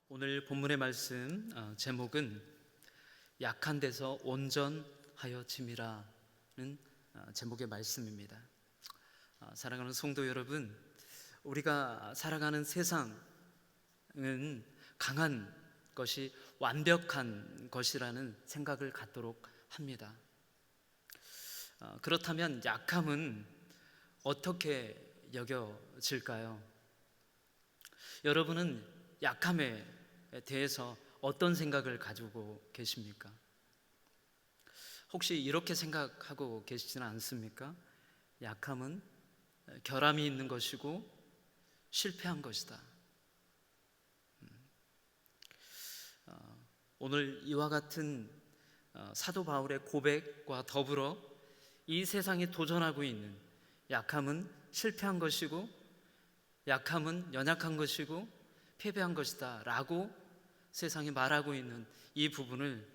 오늘 본문의 말씀 제목은 약한 데서 온전하여짐이라는 제목의 말씀입니다. 사랑하는 성도 여러분, 우리가 살아가는 세상은 강한 것이 완벽한 것이라는 생각을 갖도록 합니다. 그렇다면 약함은 어떻게 여겨질까요? 여러분은 약함에 대해서 어떤 생각을 가지고 계십니까? 혹시 이렇게 생각하고 계시지는 않습니까? 약함은 결함이 있는 것이고 실패한 것이다. 오늘 이와 같은 사도 바울의 고백과 더불어 이 세상에 도전하고 있는 약함은 실패한 것이고 약함은 연약한 것이고 패배한 것이다 라고 세상이 말하고 있는 이 부분을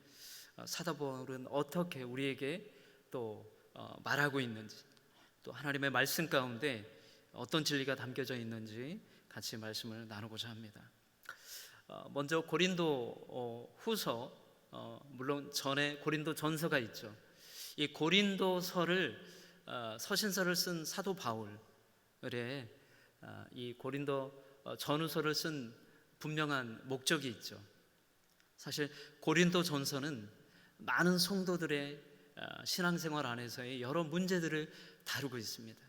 사도 바울은 어떻게 우리에게 또 말하고 있는지, 또 하나님의 말씀 가운데 어떤 진리가 담겨져 있는지 같이 말씀을 나누고자 합니다. 먼저 고린도 후서, 물론 전에 고린도 전서가 있죠. 이 고린도서를 서신서를 쓴 사도 바울의 이 고린도 전후서를 쓴 분명한 목적이 있죠. 사실 고린도 전서는 많은 성도들의 신앙생활 안에서의 여러 문제들을 다루고 있습니다.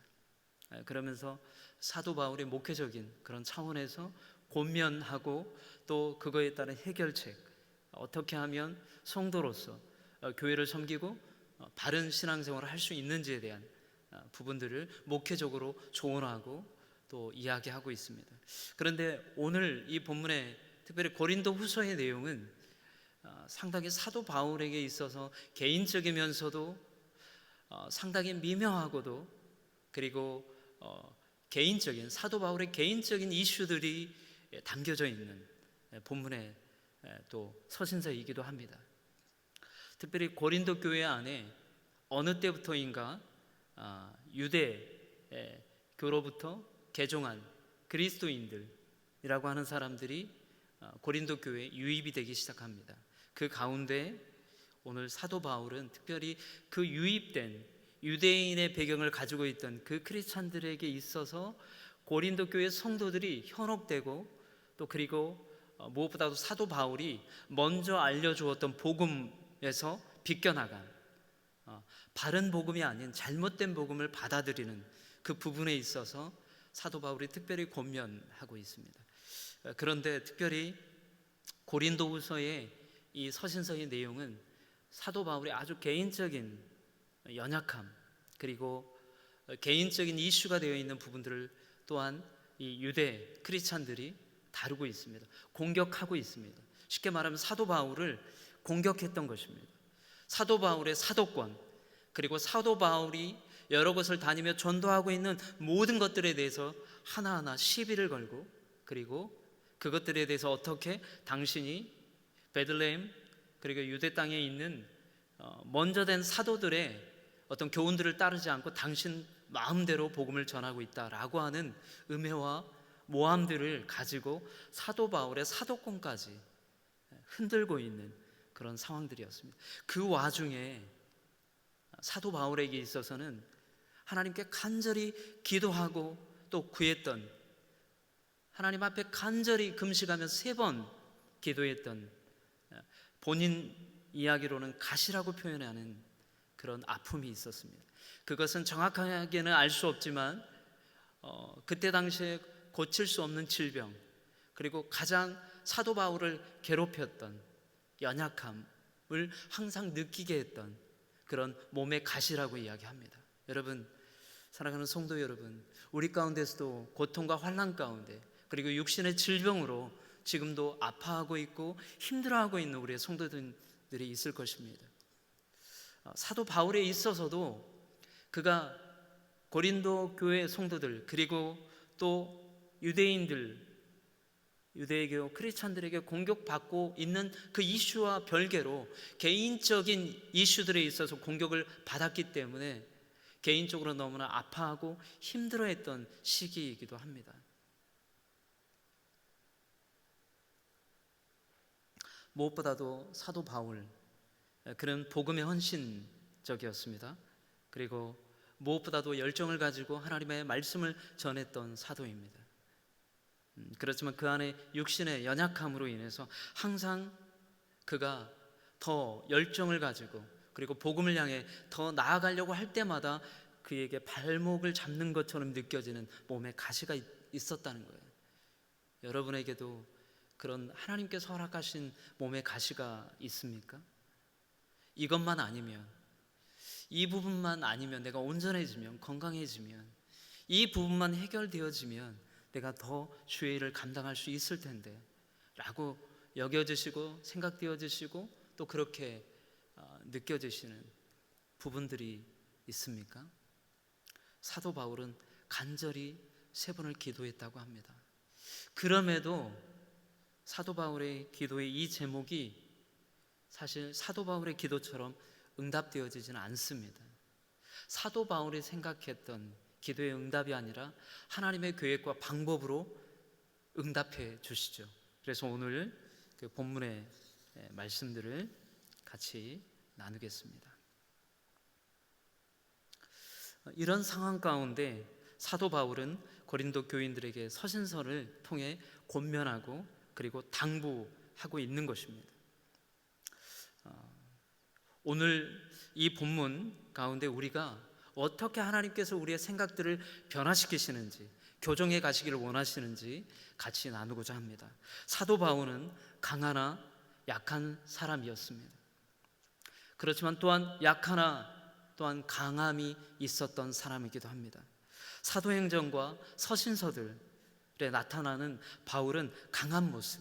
그러면서 사도 바울의 목회적인 그런 차원에서 권면하고 또 그거에 따른 해결책, 어떻게 하면 성도로서 교회를 섬기고 바른 신앙생활을 할 수 있는지에 대한 부분들을 목회적으로 조언하고 또 이야기하고 있습니다. 그런데 오늘 이 본문의 특별히 고린도 후서의 내용은 상당히 사도 바울에게 있어서 개인적이면서도 상당히 미묘하고도, 그리고 개인적인, 사도 바울의 개인적인 이슈들이 담겨져 있는 본문의 또 서신서이기도 합니다. 특별히 고린도 교회 안에 어느 때부터인가 유대교로부터 개종한 그리스도인들이라고 하는 사람들이 고린도 교회에 유입이 되기 시작합니다. 그 가운데 오늘 사도 바울은 특별히 그 유입된 유대인의 배경을 가지고 있던 그 크리스찬들에게 있어서 고린도 교회 성도들이 현혹되고, 또 그리고 무엇보다도 사도 바울이 먼저 알려주었던 복음에서 비껴나간 바른 복음이 아닌 잘못된 복음을 받아들이는 그 부분에 있어서 사도 바울이 특별히 권면하고 있습니다. 그런데 특별히 고린도후서의 이 서신서의 내용은 사도 바울의 아주 개인적인 연약함, 그리고 개인적인 이슈가 되어 있는 부분들을 또한 이 유대 크리스찬들이 다루고 있습니다. 공격하고 있습니다. 쉽게 말하면 사도 바울을 공격했던 것입니다. 사도 바울의 사도권, 그리고 사도 바울이 여러 곳을 다니며 전도하고 있는 모든 것들에 대해서 하나하나 시비를 걸고, 그리고 그것들에 대해서 어떻게 당신이 베들레헴 그리고 유대 땅에 있는 먼저 된 사도들의 어떤 교훈들을 따르지 않고 당신 마음대로 복음을 전하고 있다라고 하는 음해와 모함들을 가지고 사도 바울의 사도권까지 흔들고 있는 그런 상황들이었습니다. 그 와중에 사도 바울에게 있어서는 하나님께 간절히 기도하고 또 구했던, 하나님 앞에 간절히 금식하며 3번 기도했던, 본인 이야기로는 가시라고 표현하는 그런 아픔이 있었습니다. 그것은 정확하게는 알 수 없지만 그때 당시에 고칠 수 없는 질병, 그리고 가장 사도 바울을 괴롭혔던 연약함을 항상 느끼게 했던 그런 몸의 가시라고 이야기합니다. 여러분, 사랑하는 성도 여러분, 우리 가운데서도 고통과 환난 가운데, 그리고 육신의 질병으로 지금도 아파하고 있고 힘들어하고 있는 우리의 성도들이 있을 것입니다. 사도 바울에 있어서도 그가 고린도 교회 성도들, 그리고 또 유대인들, 유대교 크리스찬들에게 공격받고 있는 그 이슈와 별개로 개인적인 이슈들에 있어서 공격을 받았기 때문에 개인적으로 너무나 아파하고 힘들어했던 시기이기도 합니다. 무엇보다도 사도 바울, 그는 복음의 헌신적이었습니다. 그리고 무엇보다도 열정을 가지고 하나님의 말씀을 전했던 사도입니다. 그렇지만 그 안에 육신의 연약함으로 인해서 항상 그가 더 열정을 가지고 그리고 복음을 향해 더 나아가려고 할 때마다 그에게 발목을 잡는 것처럼 느껴지는 몸에 가시가 있었다는 거예요. 여러분에게도 그런 하나님께서 허락하신 몸에 가시가 있습니까? 이것만 아니면, 이 부분만 아니면, 내가 온전해지면, 건강해지면, 이 부분만 해결되어지면 내가 더 주의 일을 감당할 수 있을 텐데 라고 여겨지시고 생각되어지시고 또 그렇게 느껴지시는 부분들이 있습니까? 사도 바울은 간절히 3번을 기도했다고 합니다. 그럼에도 사도 바울의 기도의 이 제목이 사실 사도 바울의 기도처럼 응답되어지지는 않습니다. 사도 바울이 생각했던 기도의 응답이 아니라 하나님의 계획과 방법으로 응답해 주시죠. 그래서 오늘 그 본문의 말씀들을 같이 나누겠습니다. 이런 상황 가운데 사도 바울은 고린도 교인들에게 서신서를 통해 권면하고 그리고 당부하고 있는 것입니다. 오늘 이 본문 가운데 우리가 어떻게 하나님께서 우리의 생각들을 변화시키시는지, 교정해 가시기를 원하시는지 같이 나누고자 합니다. 사도 바울은 강하나 약한 사람이었습니다. 그렇지만 또한 약하나 또한 강함이 있었던 사람이기도 합니다. 사도행전과 서신서들에 나타나는 바울은 강한 모습,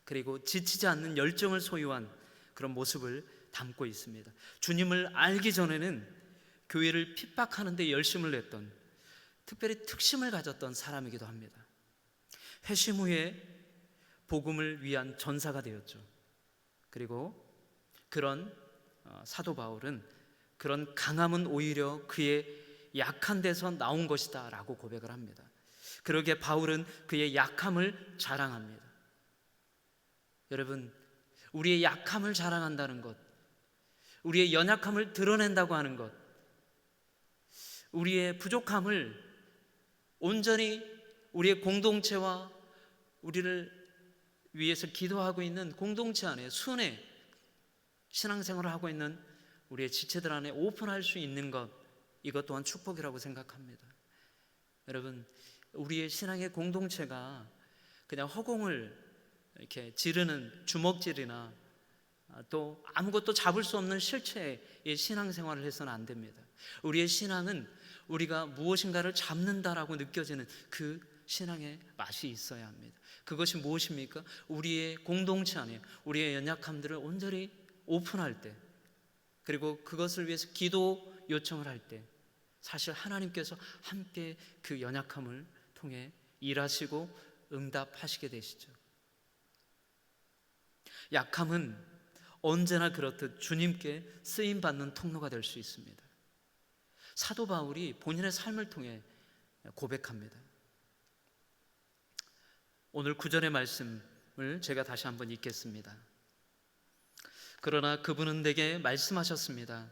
그리고 지치지 않는 열정을 소유한 그런 모습을 담고 있습니다. 주님을 알기 전에는 교회를 핍박하는 데 열심을 냈던, 특별히 특심을 가졌던 사람이기도 합니다. 회심 후에 복음을 위한 전사가 되었죠. 그리고 그런 사도 바울은 그런 강함은 오히려 그의 약한 데서 나온 것이다 라고 고백을 합니다. 그러기에 바울은 그의 약함을 자랑합니다. 여러분, 우리의 약함을 자랑한다는 것, 우리의 연약함을 드러낸다고 하는 것, 우리의 부족함을 온전히 우리의 공동체와 우리를 위해서 기도하고 있는 공동체 안에 순회 신앙생활을 하고 있는 우리의 지체들 안에 오픈할 수 있는 것, 이것 또한 축복이라고 생각합니다. 여러분, 우리의 신앙의 공동체가 그냥 허공을 이렇게 지르는 주먹질이나 또 아무것도 잡을 수 없는 실체의 신앙생활을 해서는 안 됩니다. 우리의 신앙은 우리가 무엇인가를 잡는다라고 느껴지는 그 신앙의 맛이 있어야 합니다. 그것이 무엇입니까? 우리의 공동체 안에 우리의 연약함들을 온전히 오픈할 때, 그리고 그것을 위해서 기도 요청을 할 때 사실 하나님께서 함께 그 연약함을 통해 일하시고 응답하시게 되시죠. 약함은 언제나 그렇듯 주님께 쓰임받는 통로가 될 수 있습니다. 사도 바울이 본인의 삶을 통해 고백합니다. 오늘 9절의 말씀을 제가 다시 한번 읽겠습니다. 그러나 그분은 내게 말씀하셨습니다.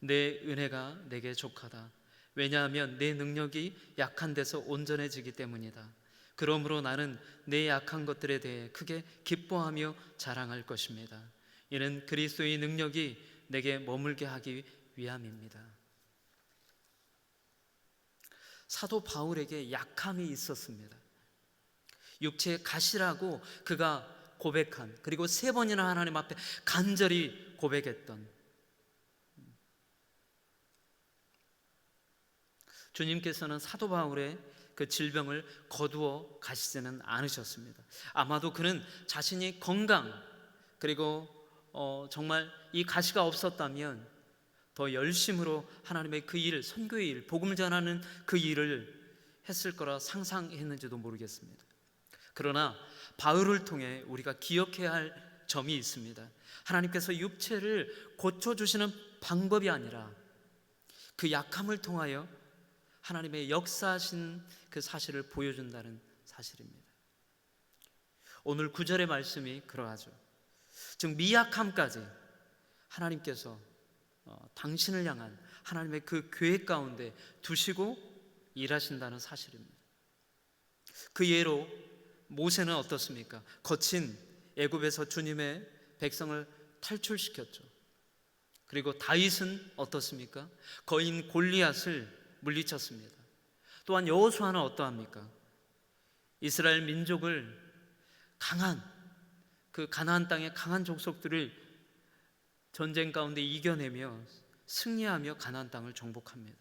내 은혜가 내게 족하다. 왜냐하면 내 능력이 약한 데서 온전해지기 때문이다. 그러므로 나는 내 약한 것들에 대해 크게 기뻐하며 자랑할 것입니다. 이는 그리스도의 능력이 내게 머물게 하기 위함입니다. 사도 바울에게 약함이 있었습니다. 육체의 가시라고 그가 고백한, 그리고 3번이나 하나님 앞에 간절히 고백했던, 주님께서는 사도 바울의 그 질병을 거두어 가시지는 않으셨습니다. 아마도 그는 자신이 건강, 그리고 정말 이 가시가 없었다면 더 열심으로 하나님의 그 일, 선교의 일, 복음을 전하는 그 일을 했을 거라 상상했는지도 모르겠습니다. 그러나 바울을 통해 우리가 기억해야 할 점이 있습니다. 하나님께서 육체를 고쳐주시는 방법이 아니라 그 약함을 통하여 하나님의 역사하신 그 사실을 보여준다는 사실입니다. 오늘 9절의 말씀이 그러하죠. 즉 미약함까지 하나님께서 당신을 향한 하나님의 그 계획 가운데 두시고 일하신다는 사실입니다. 그 예로 모세는 어떻습니까? 거친 애굽에서 주님의 백성을 탈출시켰죠. 그리고 다윗은 어떻습니까? 거인 골리앗을 물리쳤습니다. 또한 여호수아는 어떠합니까? 이스라엘 민족을 강한 그 가나안 땅의 강한 족속들을 전쟁 가운데 이겨내며 승리하며 가나안 땅을 정복합니다.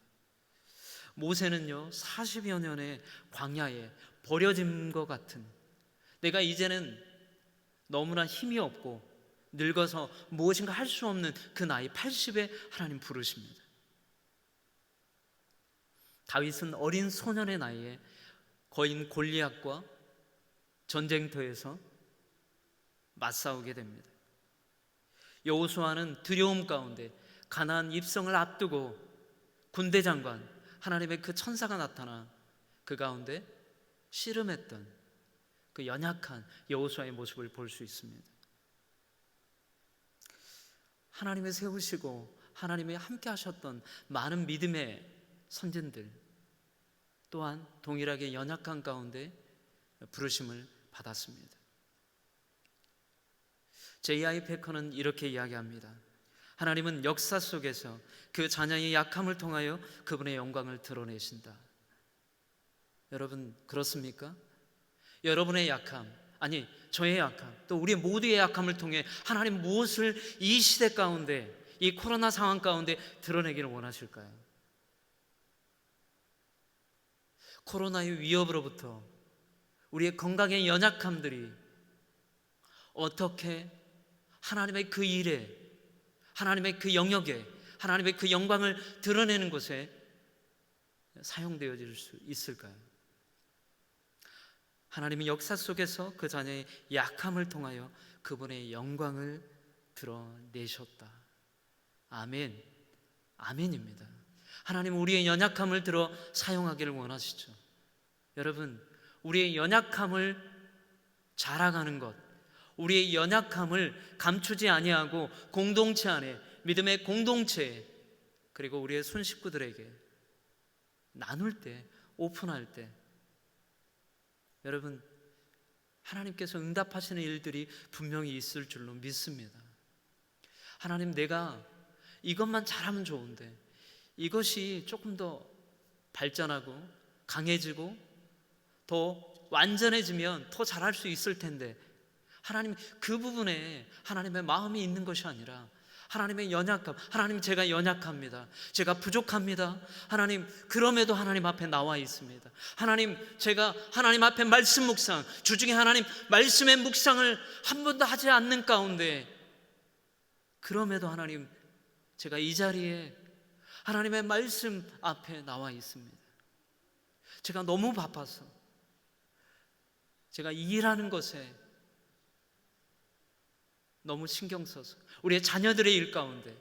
모세는요 40여 년의 광야에 버려진 것 같은, 내가 이제는 너무나 힘이 없고 늙어서 무엇인가 할 수 없는 그 나이 80에 하나님 부르십니다. 다윗은 어린 소년의 나이에 거인 골리앗과 전쟁터에서 맞싸우게 됩니다. 여호수아는 두려움 가운데 가나안 입성을 앞두고 군대 장관 하나님의 그 천사가 나타나 그 가운데 씨름했던 그 연약한 여호수아의 모습을 볼 수 있습니다. 하나님이 세우시고 하나님이 함께 하셨던 많은 믿음의 선진들 또한 동일하게 연약한 가운데 부르심을 받았습니다. J.I. 패커는 이렇게 이야기합니다. 하나님은 역사 속에서 그 자녀의 약함을 통하여 그분의 영광을 드러내신다. 여러분 그렇습니까? 여러분의 약함, 아니 저의 약함, 또 우리 모두의 약함을 통해 하나님 무엇을 이 시대 가운데, 이 코로나 상황 가운데 드러내기를 원하실까요? 코로나의 위협으로부터 우리의 건강의 연약함들이 어떻게 하나님의 그 일에, 하나님의 그 영역에, 하나님의 그 영광을 드러내는 곳에 사용되어질 수 있을까요? 하나님은 역사 속에서 그 자녀의 약함을 통하여 그분의 영광을 드러내셨다. 아멘, 아멘입니다. 하나님은 우리의 연약함을 들어 사용하기를 원하시죠. 여러분, 우리의 연약함을 자랑하는 것, 우리의 연약함을 감추지 아니하고 공동체 안에, 믿음의 공동체에, 그리고 우리의 손식구들에게 나눌 때, 오픈할 때 여러분 하나님께서 응답하시는 일들이 분명히 있을 줄로 믿습니다. 하나님, 내가 이것만 잘하면 좋은데 이것이 조금 더 발전하고 강해지고 더 완전해지면 더 잘할 수 있을 텐데, 하나님 그 부분에 하나님의 마음이 있는 것이 아니라 하나님의 연약함, 하나님 제가 연약합니다, 제가 부족합니다, 하나님 그럼에도 하나님 앞에 나와 있습니다, 하나님 제가 하나님 앞에 말씀 묵상, 주중에 하나님 말씀의 묵상을 한 번도 하지 않는 가운데 그럼에도 하나님 제가 이 자리에 하나님의 말씀 앞에 나와 있습니다. 제가 너무 바빠서, 제가 일하는 것에 너무 신경 써서 우리의 자녀들의 일 가운데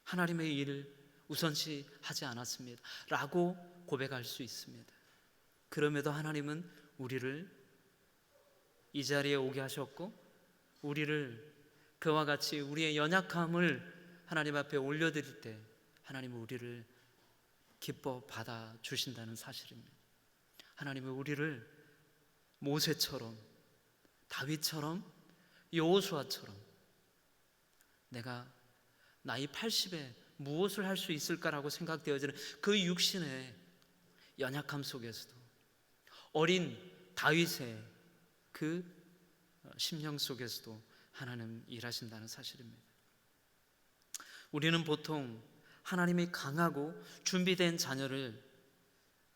하나님의 일을 우선시하지 않았습니다 라고 고백할 수 있습니다. 그럼에도 하나님은 우리를 이 자리에 오게 하셨고, 우리를 그와 같이 우리의 연약함을 하나님 앞에 올려드릴 때 하나님은 우리를 기뻐 받아주신다는 사실입니다. 하나님은 우리를 모세처럼, 다윗처럼, 여호수아처럼 내가 나이 80에 무엇을 할 수 있을까라고 생각되어지는 그 육신의 연약함 속에서도 어린 다윗의 그 심령 속에서도 하나님 일하신다는 사실입니다. 우리는 보통 하나님이 강하고 준비된 자녀를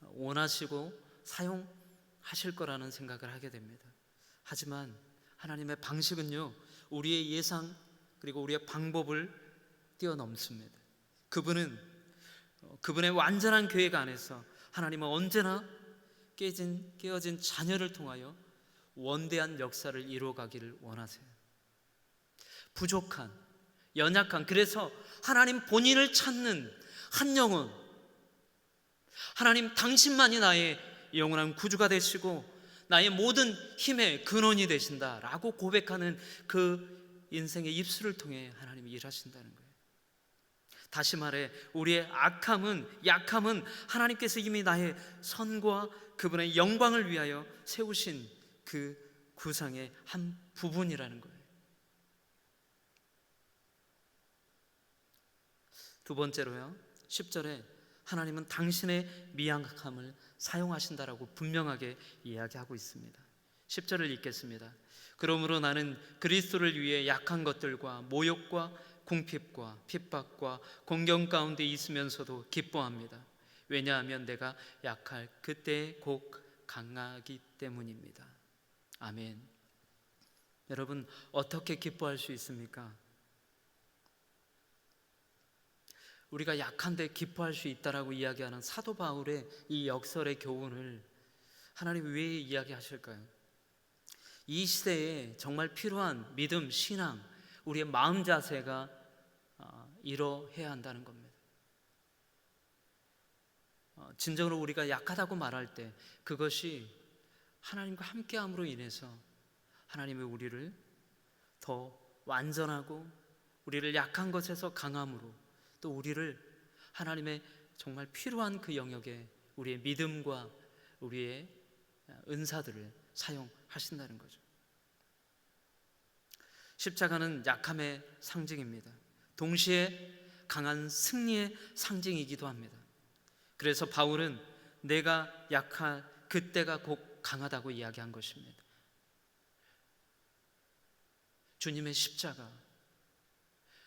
원하시고 사용하실 거라는 생각을 하게 됩니다. 하지만 하나님의 방식은요, 우리의 예상 그리고 우리의 방법을 뛰어넘습니다. 그분의 완전한 계획 안에서 하나님은 언제나 깨어진 자녀를 통하여 원대한 역사를 이루어가기를 원하세요. 부족한, 연약한, 그래서 하나님 본인을 찾는 한 영혼, 하나님 당신만이 나의 영원한 구주가 되시고 나의 모든 힘의 근원이 되신다라고 고백하는 그 인생의 입술을 통해 하나님이 일하신다는 거예요. 다시 말해 우리의 약함은 하나님께서 이미 나의 선과 그분의 영광을 위하여 세우신 그 구상의 한 부분이라는 거예요. 두 번째로요, 10절에 하나님은 당신의 미약함을 사용하신다라고 분명하게 이야기하고 있습니다. 10절을 읽겠습니다. 그러므로 나는 그리스도를 위해 약한 것들과 모욕과 궁핍과 핍박과 공경 가운데 있으면서도 기뻐합니다. 왜냐하면 내가 약할 그때에 곧 강하기 때문입니다. 아멘. 여러분, 어떻게 기뻐할 수 있습니까? 우리가 약한데 기뻐할 수 있다라고 이야기하는 사도 바울의 이 역설의 교훈을 하나님이 왜 이야기하실까요? 이 시대에 정말 필요한 믿음, 신앙, 우리의 마음 자세가 이러해야 한다는 겁니다. 진정으로 우리가 약하다고 말할 때 그것이 하나님과 함께함으로 인해서 하나님이 우리를 더 완전하고 우리를 약한 것에서 강함으로 또 우리를 하나님의 정말 필요한 그 영역에 우리의 믿음과 우리의 은사들을 사용하신다는 거죠. 십자가는 약함의 상징입니다. 동시에 강한 승리의 상징이기도 합니다. 그래서 바울은 내가 약할 그때가 곧 강하다고 이야기한 것입니다. 주님의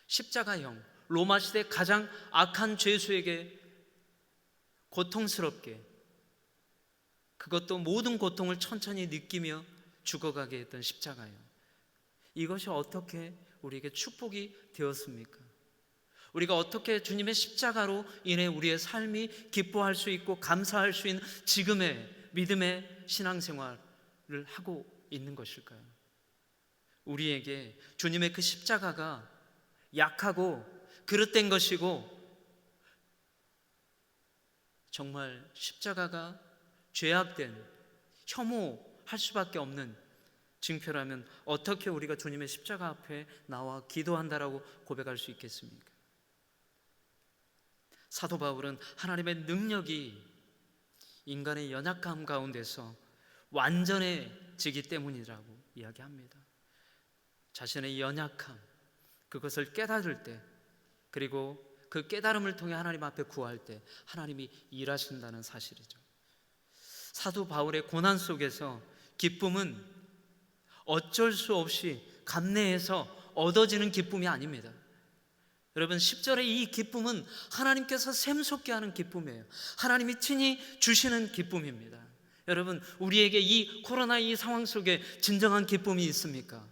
십자가형, 로마 시대 가장 악한 죄수에게 고통스럽게, 그것도 모든 고통을 천천히 느끼며 죽어가게 했던 십자가요. 이것이 어떻게 우리에게 축복이 되었습니까? 우리가 어떻게 주님의 십자가로 인해 우리의 삶이 기뻐할 수 있고 감사할 수 있는 지금의 믿음의 신앙생활을 하고 있는 것일까요? 우리에게 주님의 그 십자가가 약하고 그릇된 것이고 정말 십자가가 죄악된 혐오할 수밖에 없는 징표라면 어떻게 우리가 주님의 십자가 앞에 나와 기도한다라고 고백할 수 있겠습니까? 사도 바울은 하나님의 능력이 인간의 연약함 가운데서 완전해지기 때문이라고 이야기합니다. 자신의 연약함, 그것을 깨달을 때, 그리고 그 깨달음을 통해 하나님 앞에 구할 때 하나님이 일하신다는 사실이죠. 사도 바울의 고난 속에서 기쁨은 어쩔 수 없이 감내해서 얻어지는 기쁨이 아닙니다. 여러분, 10절의 이 기쁨은 하나님께서 샘솟게 하는 기쁨이에요. 하나님이 친히 주시는 기쁨입니다. 여러분, 우리에게 이 코로나 이 상황 속에 진정한 기쁨이 있습니까?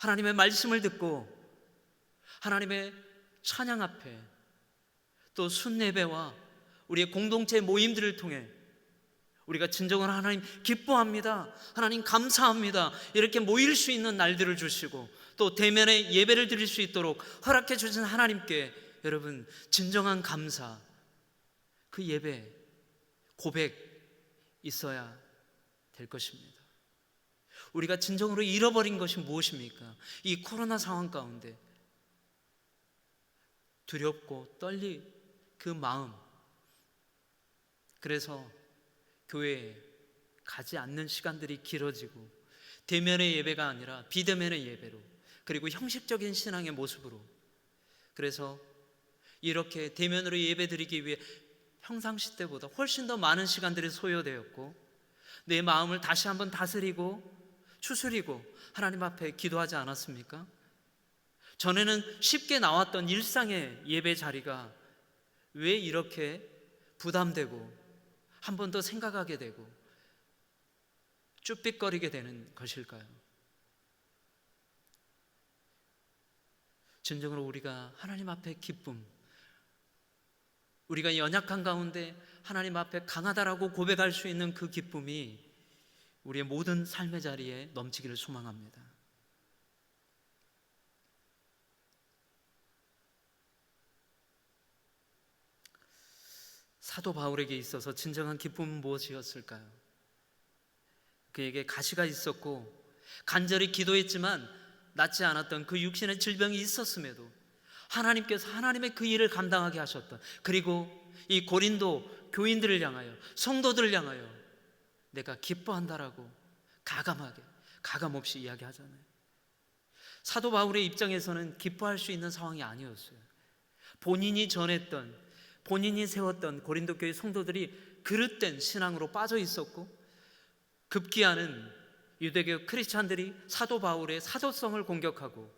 하나님의 말씀을 듣고 하나님의 찬양 앞에 또 순례배와 우리의 공동체 모임들을 통해 우리가 진정으로 하나님 기뻐합니다, 하나님 감사합니다, 이렇게 모일 수 있는 날들을 주시고 또 대면의 예배를 드릴 수 있도록 허락해 주신 하나님께 여러분 진정한 감사, 그 예배, 고백 있어야 될 것입니다. 우리가 진정으로 잃어버린 것이 무엇입니까? 이 코로나 상황 가운데 두렵고 떨릴 그 마음, 그래서 교회에 가지 않는 시간들이 길어지고 대면의 예배가 아니라 비대면의 예배로, 그리고 형식적인 신앙의 모습으로, 그래서 이렇게 대면으로 예배 드리기 위해 평상시 때보다 훨씬 더 많은 시간들이 소요되었고 내 마음을 다시 한번 다스리고 추스리고 하나님 앞에 기도하지 않았습니까? 전에는 쉽게 나왔던 일상의 예배 자리가 왜 이렇게 부담되고 한 번 더 생각하게 되고 쭈삣거리게 되는 것일까요? 진정으로 우리가 하나님 앞에 기쁨, 우리가 연약한 가운데 하나님 앞에 강하다라고 고백할 수 있는 그 기쁨이 우리의 모든 삶의 자리에 넘치기를 소망합니다. 사도 바울에게 있어서 진정한 기쁨은 무엇이었을까요? 그에게 가시가 있었고 간절히 기도했지만 낫지 않았던 그 육신의 질병이 있었음에도 하나님께서 하나님의 그 일을 감당하게 하셨던, 그리고 이 고린도 교인들을 향하여, 성도들을 향하여 내가 기뻐한다라고 가감하게, 가감없이 이야기하잖아요. 사도 바울의 입장에서는 기뻐할 수 있는 상황이 아니었어요. 본인이 전했던, 본인이 세웠던 고린도 교회 성도들이 그릇된 신앙으로 빠져 있었고, 급기야는 유대교 크리스찬들이 사도 바울의 사도성을 공격하고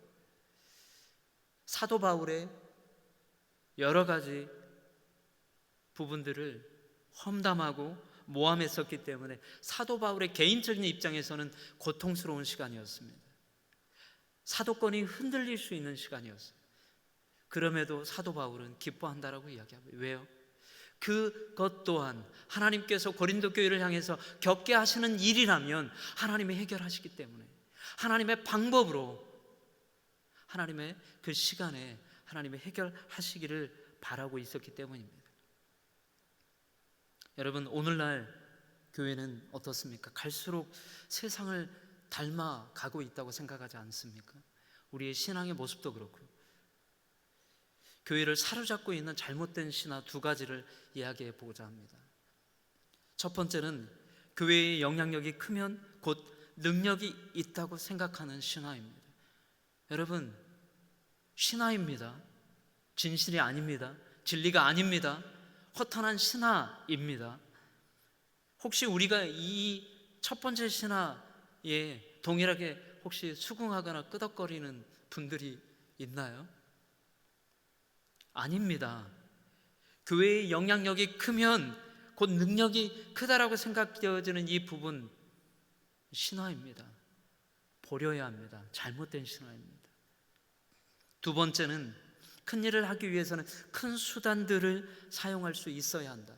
사도 바울의 여러 가지 부분들을 험담하고 모함했었기 때문에 사도 바울의 개인적인 입장에서는 고통스러운 시간이었습니다. 사도권이 흔들릴 수 있는 시간이었어요. 그럼에도 사도 바울은 기뻐한다라고 이야기합니다. 왜요? 그것 또한 하나님께서 고린도 교회를 향해서 겪게 하시는 일이라면 하나님이 해결하시기 때문에, 하나님의 방법으로, 하나님의 그 시간에 하나님이 해결하시기를 바라고 있었기 때문입니다. 여러분, 오늘날 교회는 어떻습니까? 갈수록 세상을 닮아가고 있다고 생각하지 않습니까? 우리의 신앙의 모습도 그렇고, 교회를 사로잡고 있는 잘못된 신화 두 가지를 이야기해 보고자 합니다. 첫 번째는 교회의 영향력이 크면 곧 능력이 있다고 생각하는 신화입니다. 여러분, 신화입니다. 진실이 아닙니다. 진리가 아닙니다. 허탄한 신화입니다. 혹시 우리가 이 첫 번째 신화에 동일하게 혹시 수긍하거나 끄덕거리는 분들이 있나요? 아닙니다. 교회의 영향력이 크면 곧 능력이 크다라고 생각되어지는 이 부분, 신화입니다. 버려야 합니다. 잘못된 신화입니다. 두 번째는 큰 일을 하기 위해서는 큰 수단들을 사용할 수 있어야 한다.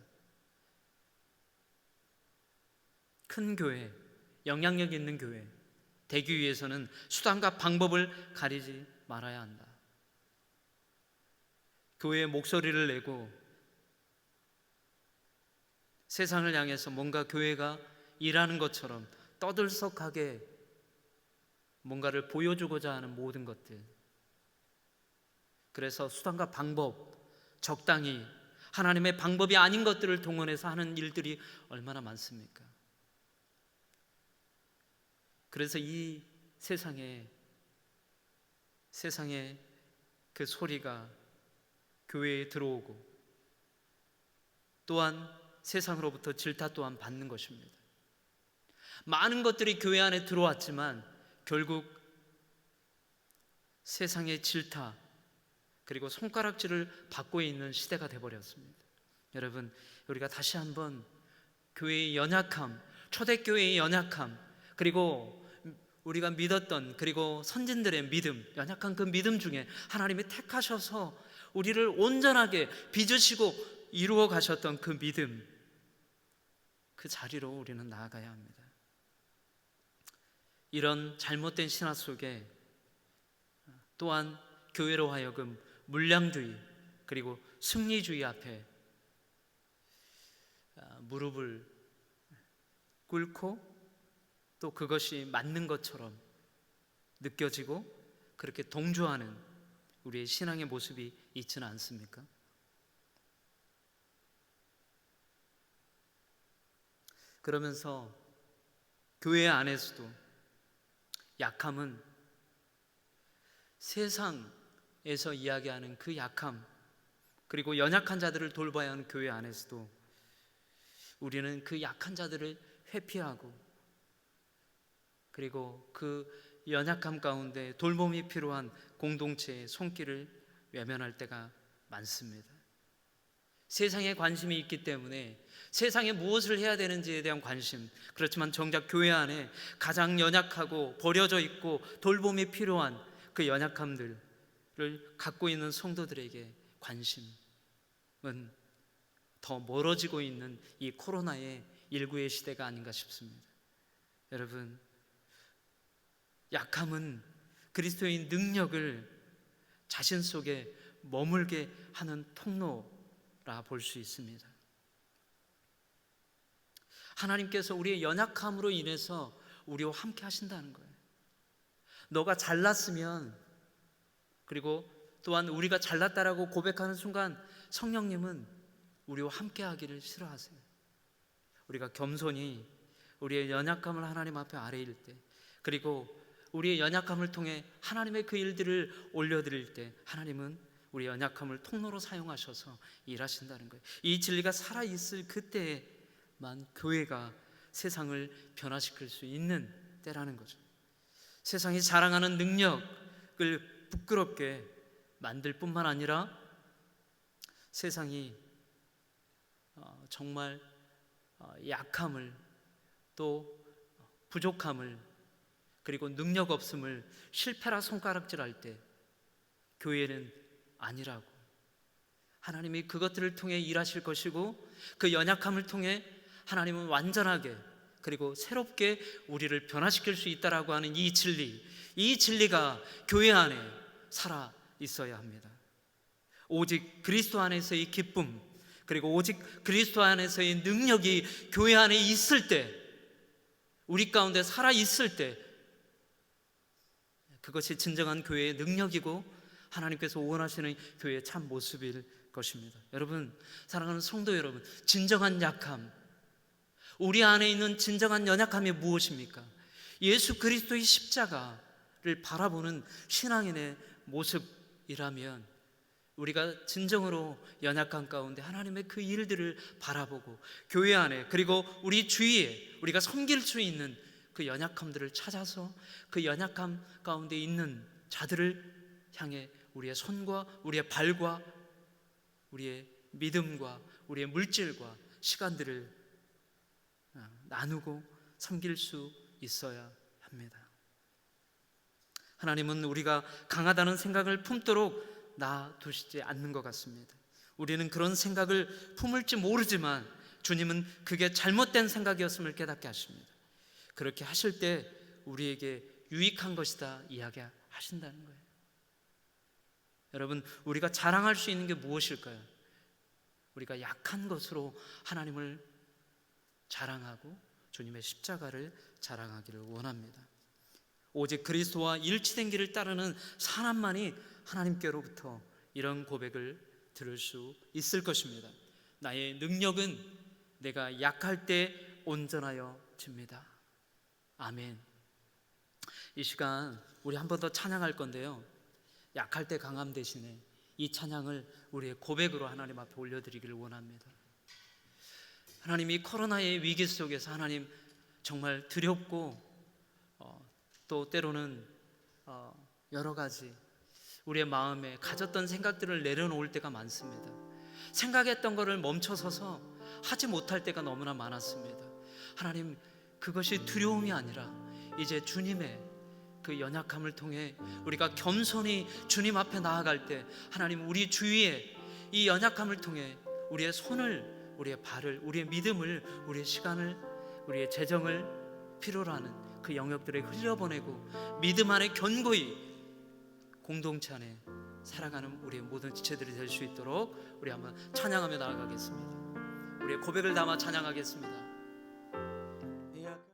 큰 교회, 영향력 있는 교회 되기 위해서는 수단과 방법을 가리지 말아야 한다. 교회의 목소리를 내고 세상을 향해서 뭔가 교회가 일하는 것처럼 떠들썩하게 뭔가를 보여주고자 하는 모든 것들, 그래서 수단과 방법, 적당히 하나님의 방법이 아닌 것들을 동원해서 하는 일들이 얼마나 많습니까? 그래서 이 세상에 그 소리가 교회에 들어오고, 또한 세상으로부터 질타 또한 받는 것입니다. 많은 것들이 교회 안에 들어왔지만 결국 세상의 질타 그리고 손가락질을 받고 있는 시대가 되어버렸습니다. 여러분, 우리가 다시 한번 교회의 연약함, 초대교회의 연약함, 그리고 우리가 믿었던, 그리고 선진들의 믿음, 연약한 그 믿음 중에 하나님이 택하셔서 우리를 온전하게 빚으시고 이루어 가셨던 그 믿음, 그 자리로 우리는 나아가야 합니다. 이런 잘못된 신화 속에 또한 교회로 하여금 물량주의 그리고 승리주의 앞에 무릎을 꿇고 또 그것이 맞는 것처럼 느껴지고 그렇게 동조하는 우리의 신앙의 모습이 있지는 않습니까? 그러면서 교회 안에서도 약함은 세상에서 이야기하는 그 약함, 그리고 연약한 자들을 돌봐야 하는 교회 안에서도 우리는 그 약한 자들을 회피하고, 그리고 그 연약함 가운데 돌봄이 필요한 공동체의 손길을 외면할 때가 많습니다. 세상에 관심이 있기 때문에 세상에 무엇을 해야 되는지에 대한 관심, 그렇지만 정작 교회 안에 가장 연약하고 버려져 있고 돌봄이 필요한 그 연약함들을 갖고 있는 성도들에게 관심은 더 멀어지고 있는 이 코로나의 19의 시대가 아닌가 싶습니다. 여러분, 약함은 그리스도의 능력을 자신 속에 머물게 하는 통로라 볼 수 있습니다. 하나님께서 우리의 연약함으로 인해서 우리와 함께 하신다는 거예요. 너가 잘났으면, 그리고 또한 우리가 잘났다라고 고백하는 순간 성령님은 우리와 함께 하기를 싫어하세요. 우리가 겸손히 우리의 연약함을 하나님 앞에 아뢰일 때, 그리고 우리의 연약함을 통해 하나님의 그 일들을 올려드릴 때, 하나님은 우리의 연약함을 통로로 사용하셔서 일하신다는 거예요. 이 진리가 살아있을 그때만 교회가 세상을 변화시킬 수 있는 때라는 거죠. 세상이 자랑하는 능력을 부끄럽게 만들 뿐만 아니라 세상이 정말 약함을, 또 부족함을, 그리고 능력 없음을 실패라 손가락질할 때 교회는 아니라고, 하나님이 그것들을 통해 일하실 것이고 그 연약함을 통해 하나님은 완전하게 그리고 새롭게 우리를 변화시킬 수 있다라고 하는 이 진리가 교회 안에 살아 있어야 합니다. 오직 그리스도 안에서의 기쁨, 그리고 오직 그리스도 안에서의 능력이 교회 안에 있을 때, 우리 가운데 살아 있을 때, 그것이 진정한 교회의 능력이고 하나님께서 원하시는 교회의 참 모습일 것입니다. 여러분, 사랑하는 성도 여러분, 진정한 약함, 우리 안에 있는 진정한 연약함이 무엇입니까? 예수 그리스도의 십자가를 바라보는 신앙인의 모습이라면, 우리가 진정으로 연약함 가운데 하나님의 그 일들을 바라보고 교회 안에, 그리고 우리 주위에 우리가 섬길 수 있는 그 연약함들을 찾아서 그 연약함 가운데 있는 자들을 향해 우리의 손과 우리의 발과 우리의 믿음과 우리의 물질과 시간들을 나누고 섬길 수 있어야 합니다. 하나님은 우리가 강하다는 생각을 품도록 놔두시지 않는 것 같습니다. 우리는 그런 생각을 품을지 모르지만 주님은 그게 잘못된 생각이었음을 깨닫게 하십니다. 그렇게 하실 때 우리에게 유익한 것이다 이야기하신다는 거예요. 여러분, 우리가 자랑할 수 있는 게 무엇일까요? 우리가 약한 것으로 하나님을 자랑하고 주님의 십자가를 자랑하기를 원합니다. 오직 그리스도와 일치된 길을 따르는 사람만이 하나님께로부터 이런 고백을 들을 수 있을 것입니다. 나의 능력은 내가 약할 때 온전하여 집니다. 아멘. 이 시간 우리 한 번 더 찬양할 건데요, 약할 때 강함 대신에 이 찬양을 우리의 고백으로 하나님 앞에 올려드리기를 원합니다. 하나님, 이 코로나의 위기 속에서 하나님 정말 두렵고 또 때로는 여러 가지 우리의 마음에 가졌던 생각들을 내려놓을 때가 많습니다. 생각했던 것을 멈춰서서 하지 못할 때가 너무나 많았습니다. 하나님, 그것이 두려움이 아니라 이제 주님의 그 연약함을 통해 우리가 겸손히 주님 앞에 나아갈 때 하나님, 우리 주위에 이 연약함을 통해 우리의 손을, 우리의 발을, 우리의 믿음을, 우리의 시간을, 우리의 재정을 필요로 하는 그 영역들에 흘려보내고 믿음 안에 견고히 공동체 안에 살아가는 우리의 모든 지체들이 될 수 있도록 우리 한번 찬양하며 나아가겠습니다. 우리의 고백을 담아 찬양하겠습니다.